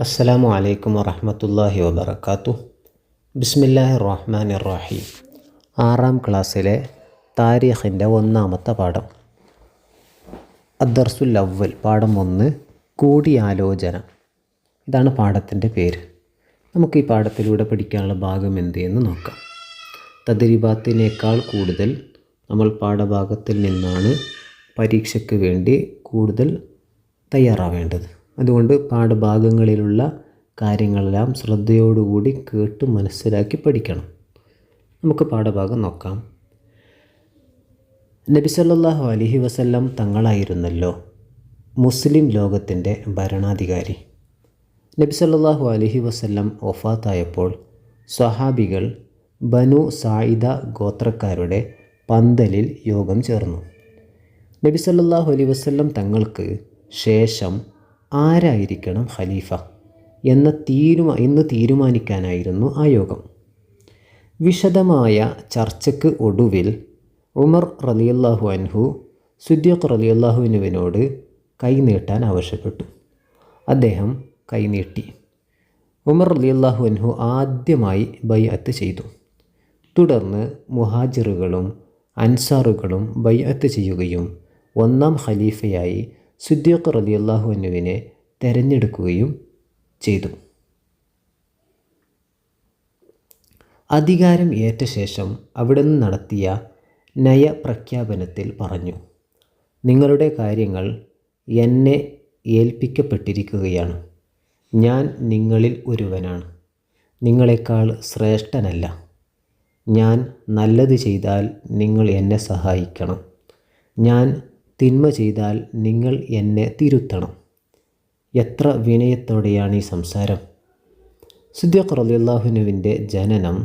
അസ്സലാമു അലൈക്കും വറഹ്മത്തുള്ളാഹി വബറകാതുഹു. ബിസ്മില്ലാഹിർ റഹ്മാനിർ റഹീം. 6ാം ക്ലാസ്സിലെ താരീഖിൻ്റെ 1ാമത്തെ പാഠം. അദ്ദർസുൽ അവ്വൽ, പാഠം 1, കൂടിയാലോചന. ഇതാണ് പാഠത്തിൻ്റെ പേര്. നമുക്ക് ഈ പാഠത്തിലൂടെ പഠിക്കാനുള്ള ഭാഗം എന്ത് എന്ന് നോക്കാം. തദ്രീബാത്തിനേക്കാൾ കൂടുതൽ നമ്മൾ പാഠഭാഗത്തിൽ നിന്നാണ് പരീക്ഷയ്ക്ക് വേണ്ടി കൂടുതൽ തയ്യാറാവേണ്ടത്. അതുകൊണ്ട് പാഠഭാഗങ്ങളിലുള്ള കാര്യങ്ങളെല്ലാം ശ്രദ്ധയോടുകൂടി കേട്ട് മനസ്സിലാക്കി പഠിക്കണം. നമുക്ക് പാഠഭാഗം നോക്കാം. നബി സല്ലല്ലാഹു അലൈഹി വസല്ലം തങ്ങളായിരുന്നല്ലോ മുസ്ലിം ലോകത്തിൻ്റെ ഭരണാധികാരി. നബി സല്ലല്ലാഹു അലൈഹി വസല്ലം വഫാത്തായപ്പോൾ സ്വഹാബികൾ ബനു സായിദ ഗോത്രക്കാരുടെ പന്തലിൽ യോഗം ചേർന്നു. നബി സല്ലല്ലാഹു അലൈഹി വസല്ലം തങ്ങൾക്ക് ശേഷം ആരായിരിക്കണം ഖലീഫ എന്ന് തീരുമാനിക്കാനായിരുന്നു ആ യോഗം. വിശദമായ ചർച്ചയ്ക്ക് ഒടുവിൽ ഉമർ റളിയല്ലാഹു അൻഹു സിദ്ദീഖ് റളിയല്ലാഹുവിനോട് കൈനീട്ടാൻ ആവശ്യപ്പെട്ടു. അദ്ദേഹം കൈനീട്ടി. ഉമർ റളിയല്ലാഹു അൻഹു ആദ്യമായി ബൈഅത്ത് ചെയ്തു. തുടർന്ന് മുഹാജിറുകളും അൻസാറുകളും ബൈഅത്ത് ചെയ്യുകയും 1ാം ഖലീഫയായി സിദ്ദീഖ് റളിയല്ലാഹു അൻഹുവിനെ തെരഞ്ഞെടുക്കുകയും ചെയ്തു. അധികാരം ഏറ്റ ശേഷം അവിടുന്ന് നടത്തിയ നയപ്രഖ്യാപനത്തിൽ പറഞ്ഞു: നിങ്ങളുടെ കാര്യങ്ങൾ എന്നെ ഏൽപ്പിക്കപ്പെട്ടിരിക്കുകയാണ്. ഞാൻ നിങ്ങളിൽ ഒരുവനാണ്, നിങ്ങളെക്കാൾ ശ്രേഷ്ഠനല്ല. ഞാൻ നല്ലത് ചെയ്താൽ നിങ്ങൾ എന്നെ സഹായിക്കണം, ഞാൻ തിന്മ ചെയ്താൽ നിങ്ങൾ എന്നെ തിരുത്തണം. എത്ര വിനയത്തോടെയാണ് ഈ സംസാരം! സിദ്ദീഖ് റളിയല്ലാഹുവിൻ്റെ ജനനം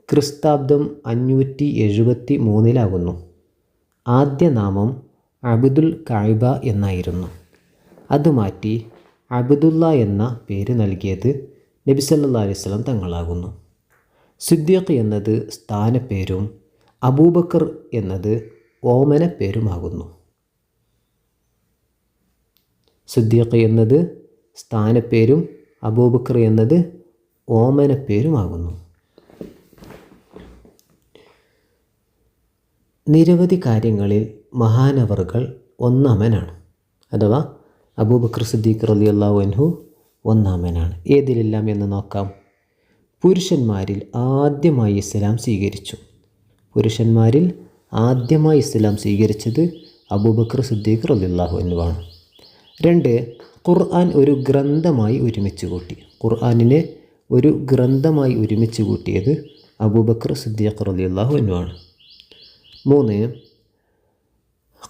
ക്രിസ്താബ്ദം 573 ആദ്യ നാമം അബ്ദുൽ കഅബ എന്നായിരുന്നു. അത് മാറ്റി അബ്ദുള്ള എന്ന പേര് നൽകിയത് നബി സല്ലല്ലാഹു അലൈഹി വസല്ലം തങ്ങളാകുന്നു. സിദ്ദീഖ് എന്നത് സ്ഥാനപ്പേരും അബൂബക്കർ എന്നത് ഓമനപ്പേരുമാകുന്നു. സിദ്ദീഖ് എന്നത് സ്ഥാനപ്പേരും അബൂബക്കർ എന്നത് ഓമനപ്പേരുമാകുന്നു. നിരവധി കാര്യങ്ങളിൽ മഹാനവറുകൾ ഒന്നാമനാണ്, അഥവാ അബൂബക്കർ സിദ്ദീഖ് റളിയല്ലാഹു അൻഹു ഒന്നാമനാണ്. ഏതിലെല്ലാം എന്ന് നോക്കാം. പുരുഷന്മാരിൽ ആദ്യമായി ഇസ്ലാം സ്വീകരിച്ചു. പുരുഷന്മാരിൽ ആദ്യമായി ഇസ്ലാം സ്വീകരിച്ചത് അബൂബക്കർ സിദ്ദീഖ് റളിയല്ലാഹു അൻഹുവാണ്. 2, ഖുർആൻ ഒരു ഗ്രന്ഥമായി ഒരുമിച്ച് കൂട്ടി. ഖുർആനിനെ ഒരു ഗ്രന്ഥമായി ഒരുമിച്ച് കൂട്ടിയത് അബൂബക്കർ സിദ്ദീഖ് റളിയല്ലാഹു അൻഹുവാണ്. 3,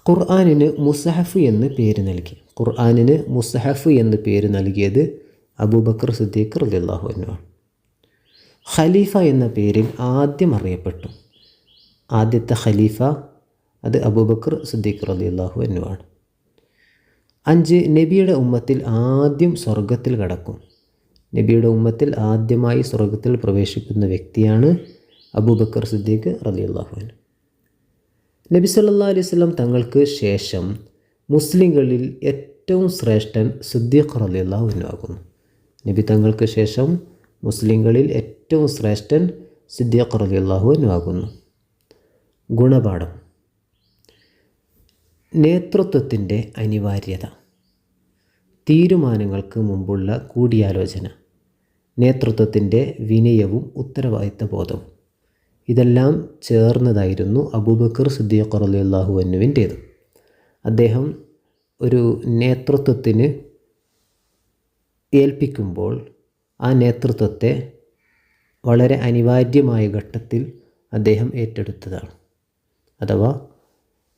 ഖുർആനിന് മുസ്ഹഫ് എന്ന് പേര് നൽകി. ഖുർആനിന് മുസ്ഹഫ് എന്ന് പേര് നൽകിയത് അബൂബക്കർ സിദ്ദീഖ് റളിയല്ലാഹു അൻഹുവാണ്. ഖലീഫ എന്ന പേരിൽ ആദ്യം അറിയപ്പെട്ടു. ആദ്യത്തെ ഖലീഫ അത് അബൂബക്കർ സിദ്ദീഖ് റളിയല്ലാഹു അൻഹുവാണ്. 5, നബിയുടെ ഉമ്മത്തിൽ ആദ്യം സ്വർഗത്തിൽ കടക്കും. നബിയുടെ ഉമ്മത്തിൽ ആദ്യമായി സ്വർഗത്തിൽ പ്രവേശിക്കുന്ന വ്യക്തിയാണ് അബൂബക്കർ സിദ്ദീഖ് റളിയല്ലാഹു അൻഹു. നബി സല്ലല്ലാഹു അലൈഹി വസല്ലം തങ്ങൾക്ക് ശേഷം മുസ്ലിങ്ങളിൽ ഏറ്റവും ശ്രേഷ്ഠൻ സിദ്ദീഖ് റളിയല്ലാഹു അൻഹു ആകുന്നു. നബി തങ്ങൾക്ക് ശേഷം മുസ്ലിങ്ങളിൽ ഏറ്റവും ശ്രേഷ്ഠൻ സിദ്ദീഖ് റളിയല്ലാഹു അൻഹു ആകുന്നു. ഗുണപാഠം. നേതൃത്വത്തിൻ്റെ അനിവാര്യത. തീരുമാനങ്ങൾക്ക് മുമ്പുള്ള കൂടിയാലോചന. നേതൃത്വത്തിൻ്റെ വിനയവും ഉത്തരവാദിത്തബോധവും. ഇതെല്ലാം ചേർന്നതായിരുന്നു അബൂബക്കർ സിദ്ദീഖ് റളിയല്ലാഹു അൻഹുവിൻ്റേത്. അദ്ദേഹം ഒരു നേതൃത്വത്തിന് ഏൽപ്പിക്കുമ്പോൾ ആ നേതൃത്വത്തെ വളരെ അനിവാര്യമായ ഘട്ടത്തിൽ അദ്ദേഹം ഏറ്റെടുത്തതാണ്. അഥവാ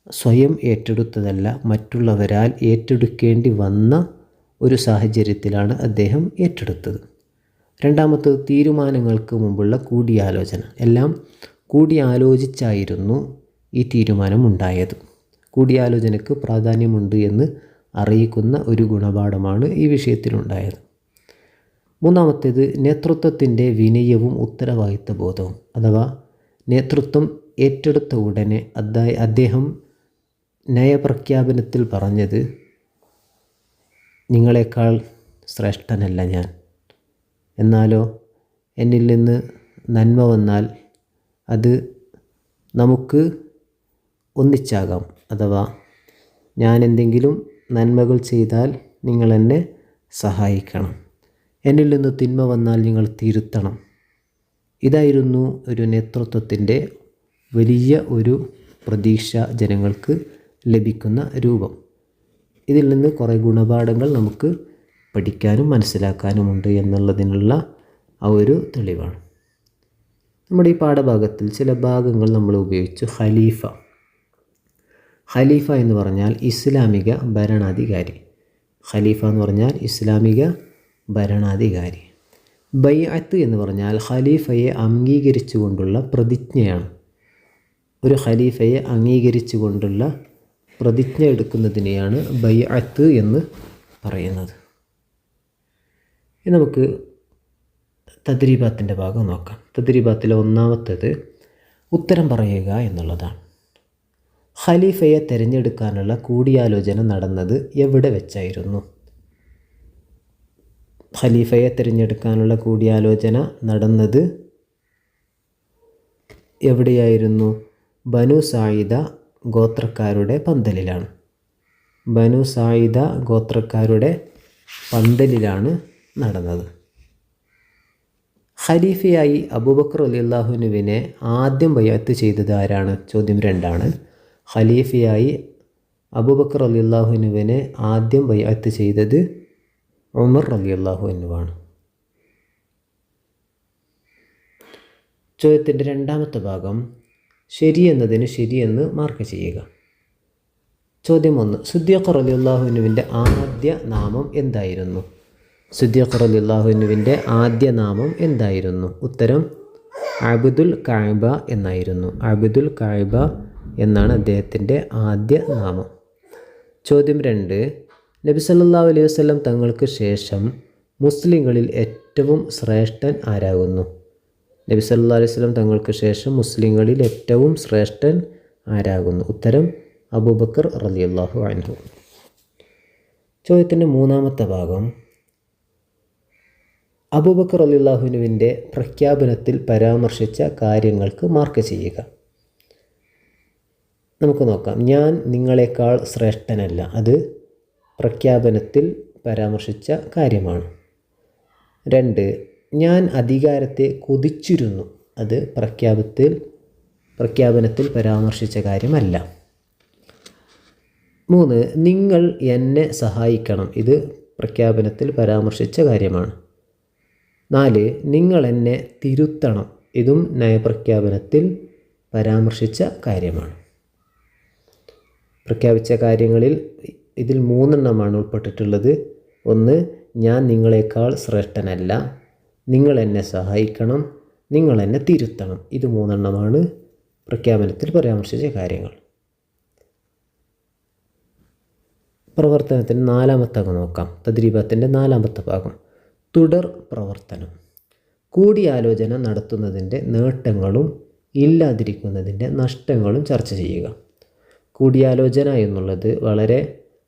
സ്വയം ഏറ്റെടുത്തതല്ല, മറ്റുള്ളവരാൽ ഏറ്റെടുക്കേണ്ടി വന്ന ഒരു സാഹചര്യത്തിലാണ് അദ്ദേഹം ഏറ്റെടുത്തത്. 2ാമത്തേത് തീരുമാനങ്ങൾക്ക് മുമ്പുള്ള കൂടിയാലോചന. എല്ലാം കൂടിയാലോചിച്ചായിരുന്നു ഈ തീരുമാനം ഉണ്ടായത്. കൂടിയാലോചനയ്ക്ക് പ്രാധാന്യമുണ്ട് എന്ന് അറിയിക്കുന്ന ഒരു ഗുണപാഠമാണ് ഈ വിഷയത്തിലുണ്ടായത്. 3ാമത്തേത് നേതൃത്വത്തിൻ്റെ വിനയവും ഉത്തരവാദിത്തബോധവും. അഥവാ നേതൃത്വം ഏറ്റെടുത്ത ഉടനെ അദ്ദേഹം നയപ്രഖ്യാപനത്തിൽ പറഞ്ഞത് നിങ്ങളെക്കാൾ ശ്രേഷ്ഠനല്ല ഞാൻ. എന്നാലോ എന്നിൽ നിന്ന് നന്മ വന്നാൽ അത് നമുക്ക് ഒന്നിച്ചാകാം. അഥവാ ഞാൻ എന്തെങ്കിലും നന്മകൾ ചെയ്താൽ നിങ്ങൾ എന്നെ സഹായിക്കണം, എന്നിൽ നിന്ന് തിന്മ വന്നാൽ നിങ്ങൾ തിരുത്തണം. ഇതായിരുന്നു ഒരു നേതൃത്വത്തിൻ്റെ വലിയ ഒരു പ്രതീക്ഷ ജനങ്ങൾക്ക് ലഭിക്കുന്ന രൂപം. ഇതിൽ നിന്ന് കുറേ ഗുണപാഠങ്ങൾ നമുക്ക് പഠിക്കാനും മനസ്സിലാക്കാനുമുണ്ട് എന്നുള്ളതിനുള്ള ആ ഒരു തെളിവാണ്. നമ്മുടെ ഈ പാഠഭാഗത്തിൽ ചില ഭാഗങ്ങൾ നമ്മൾ ഉപയോഗിച്ചു. ഖലീഫ എന്ന് പറഞ്ഞാൽ ഇസ്ലാമിക ഭരണാധികാരി. ഖലീഫ എന്ന് പറഞ്ഞാൽ ഇസ്ലാമിക ഭരണാധികാരി. ബൈഅത്ത് എന്ന് പറഞ്ഞാൽ ഖലീഫയെ അംഗീകരിച്ചുകൊണ്ടുള്ള പ്രതിജ്ഞയാണ്. ഒരു ഖലീഫയെ അംഗീകരിച്ചുകൊണ്ടുള്ള പ്രതിജ്ഞ എടുക്കുന്നതിനെയാണ് ബൈഅത്ത് എന്ന് പറയുന്നത്. ഇനി നമുക്ക് തദ്രീബാത്തിൻ്റെ ഭാഗം നോക്കാം. തദ്രീബാത്തിലെ ഒന്നാമത്തേത് ഉത്തരം പറയുക എന്നുള്ളതാണ്. ഖലീഫയെ തിരഞ്ഞെടുക്കാനുള്ള കൂടിയാലോചന നടന്നത് എവിടെ വെച്ചായിരുന്നു? ഖലീഫയെ തിരഞ്ഞെടുക്കാനുള്ള കൂടിയാലോചന നടന്നത് എവിടെയായിരുന്നു? ബനു സായിദ ഗോത്രക്കാരുടെ പന്തലിലാണ്. ബനു സായിദ ഗോത്രക്കാരുടെ പന്തലിലാണ് നടന്നത്. ഖലീഫയായി അബൂബക്കർ റളിയല്ലാഹുവിനെ ആദ്യം ബൈഅത്ത് ചെയ്തത് ആരാണ്? ചോദ്യം 2 ഖലീഫയായി അബൂബക്കർ റളിയല്ലാഹുവിനെ ആദ്യം ബൈഅത്ത് ചെയ്തത് ഉമർ റളിയല്ലാഹുവാണ്. ചോദ്യത്തിൻ്റെ രണ്ടാമത്തെ ഭാഗം ശരി എന്നതിന് ശരിയെന്ന് മാർക്ക് ചെയ്യുക. ചോദ്യം 1 സിദ്ദീഖ് റളിയല്ലാഹുവിൻ്റെ ആദ്യ നാമം എന്തായിരുന്നു? സിദ്ദീഖ് റളിയല്ലാഹുവിൻ്റെ ആദ്യ നാമം എന്തായിരുന്നു? ഉത്തരം അബ്ദുൽ കഅബ എന്നായിരുന്നു. അബ്ദുൽ കഅബ എന്നാണ് അദ്ദേഹത്തിൻ്റെ ആദ്യ നാമം. ചോദ്യം 2 നബി സല്ലല്ലാഹു അലൈഹി വസല്ലം തങ്ങൾക്ക് ശേഷം മുസ്ലിങ്ങളിൽ ഏറ്റവും ശ്രേഷ്ഠൻ ആരാകുന്നു? നബി സല്ലല്ലാഹു അലൈഹി വസല്ലം തങ്ങൾക്ക് ശേഷം മുസ്ലിങ്ങളിൽ ഏറ്റവും ശ്രേഷ്ഠൻ ആരാകുന്നു? ഉത്തരം അബൂബക്കർ റളിയല്ലാഹു അൻഹു. ചോദ്യത്തിൻ്റെ മൂന്നാമത്തെ ഭാഗം അബൂബക്കർ റളിയല്ലാഹുവിൻ്റെ പ്രഖ്യാപനത്തിൽ പരാമർശിച്ച കാര്യങ്ങൾക്ക് മാർക്ക് ചെയ്യുക. നമുക്ക് നോക്കാം. ഞാൻ നിങ്ങളെക്കാൾ ശ്രേഷ്ഠനല്ല, അത് പ്രഖ്യാപനത്തിൽ പരാമർശിച്ച കാര്യമാണ്. 2 ഞാൻ അധികാരത്തെ കൊതിച്ചിരുന്നു, അത് പ്രഖ്യാപനത്തിൽ പരാമർശിച്ച കാര്യമല്ല. 3 നിങ്ങൾ എന്നെ സഹായിക്കണം, ഇത് പ്രഖ്യാപനത്തിൽ പരാമർശിച്ച കാര്യമാണ്. 4 നിങ്ങൾ എന്നെ തിരുത്തണം, ഇതും നയപ്രഖ്യാപനത്തിൽ പരാമർശിച്ച കാര്യമാണ്. പ്രഖ്യാപിച്ച കാര്യങ്ങളിൽ ഇതിൽ 3 ഉൾപ്പെട്ടിട്ടുള്ളത്. 1 ഞാൻ നിങ്ങളെക്കാൾ ശ്രേഷ്ഠനല്ല, നിങ്ങൾ എന്നെ സഹായിക്കണം, നിങ്ങൾ എന്നെ തിരുത്തണം. ഇത് 3 പ്രഖ്യാപനത്തിൽ പരാമർശിച്ച കാര്യങ്ങൾ. പ്രവർത്തനത്തിൻ്റെ 4ാമത്തെ ഭാഗം നോക്കാം. തദ്രീബാത്തിൻ്റെ 4ാമത്തെ ഭാഗം തുടർ പ്രവർത്തനം. കൂടിയാലോചന നടത്തുന്നതിൻ്റെ നേട്ടങ്ങളും ഇല്ലാതിരിക്കുന്നതിൻ്റെ നഷ്ടങ്ങളും ചർച്ച ചെയ്യുക. കൂടിയാലോചന എന്നുള്ളത് വളരെ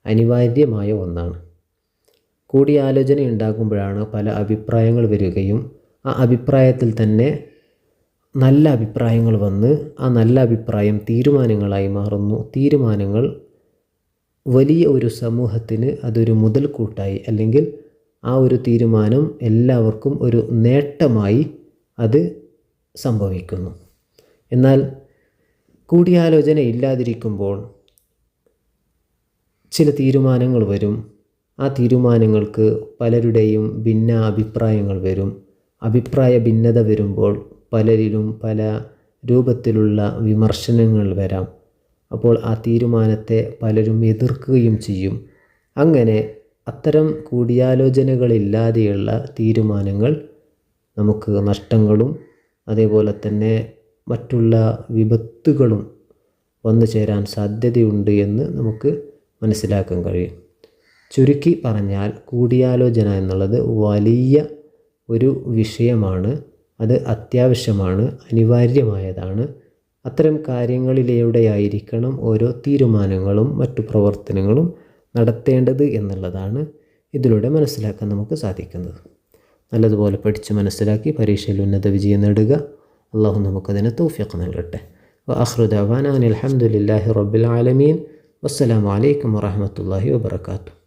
അനിവാര്യമായ ഒന്നാണ്. കൂടിയാലോചന ഉണ്ടാകുമ്പോഴാണ് പല അഭിപ്രായങ്ങൾ വരികയും ആ അഭിപ്രായത്തിൽ തന്നെ നല്ല അഭിപ്രായങ്ങൾ വന്ന് ആ നല്ല അഭിപ്രായം തീരുമാനങ്ങളായി മാറുന്നു. തീരുമാനങ്ങൾ വലിയ ഒരു സമൂഹത്തിന് അതൊരു മുതൽക്കൂട്ടായി, അല്ലെങ്കിൽ ആ ഒരു തീരുമാനം എല്ലാവർക്കും ഒരു നേട്ടമായി അത് സംഭവിക്കുന്നു. എന്നാൽ കൂടിയാലോചന ഇല്ലാതിരിക്കുമ്പോൾ ചില തീരുമാനങ്ങൾ വരും. ആ തീരുമാനങ്ങൾക്ക് പലരുടെയും ഭിന്ന അഭിപ്രായങ്ങൾ വരും. അഭിപ്രായ ഭിന്നത വരുമ്പോൾ പലരിലും പല രൂപത്തിലുള്ള വിമർശനങ്ങൾ വരാം. അപ്പോൾ ആ തീരുമാനത്തെ പലരും എതിർക്കുകയും ചെയ്യും. അങ്ങനെ അത്തരം കൂടിയാലോചനകളില്ലാതെയുള്ള തീരുമാനങ്ങൾ നമുക്ക് നഷ്ടങ്ങളും അതേപോലെ തന്നെ മറ്റുള്ള വിപത്തുകളും വന്നു ചേരാൻ സാധ്യതയുണ്ട് എന്ന് നമുക്ക് മനസ്സിലാക്കാൻ കഴിയും. ചുരുക്കി പറഞ്ഞാൽ കൂടിയാലോചന എന്നുള്ളത് വലിയ ഒരു വിഷയമാണ്. അത് അത്യാവശ്യമാണ്, അനിവാര്യമായതാണ്. അത്തരം കാര്യങ്ങളിലൂടെയായിരിക്കണം ഓരോ തീരുമാനങ്ങളും മറ്റു പ്രവർത്തനങ്ങളും നടത്തേണ്ടത് എന്നുള്ളതാണ് ഇതിലൂടെ മനസ്സിലാക്കാൻ നമുക്ക് സാധിക്കുന്നത്. നല്ലതുപോലെ പഠിച്ച് മനസ്സിലാക്കി പരീക്ഷയിൽ ഉന്നത വിജയം നേടുക. അള്ളാഹു നമുക്കതിന് തൗഫീഖ് നൽകട്ടെ. വആഖിറു ദഅവാനാ അനിൽ ഹംദുലില്ലാഹി റബ്ബിൽ ആലമീൻ. വസ്സലാമു അലൈക്കും വറഹ്മത്തുള്ളാഹി വബറകാതുഹു.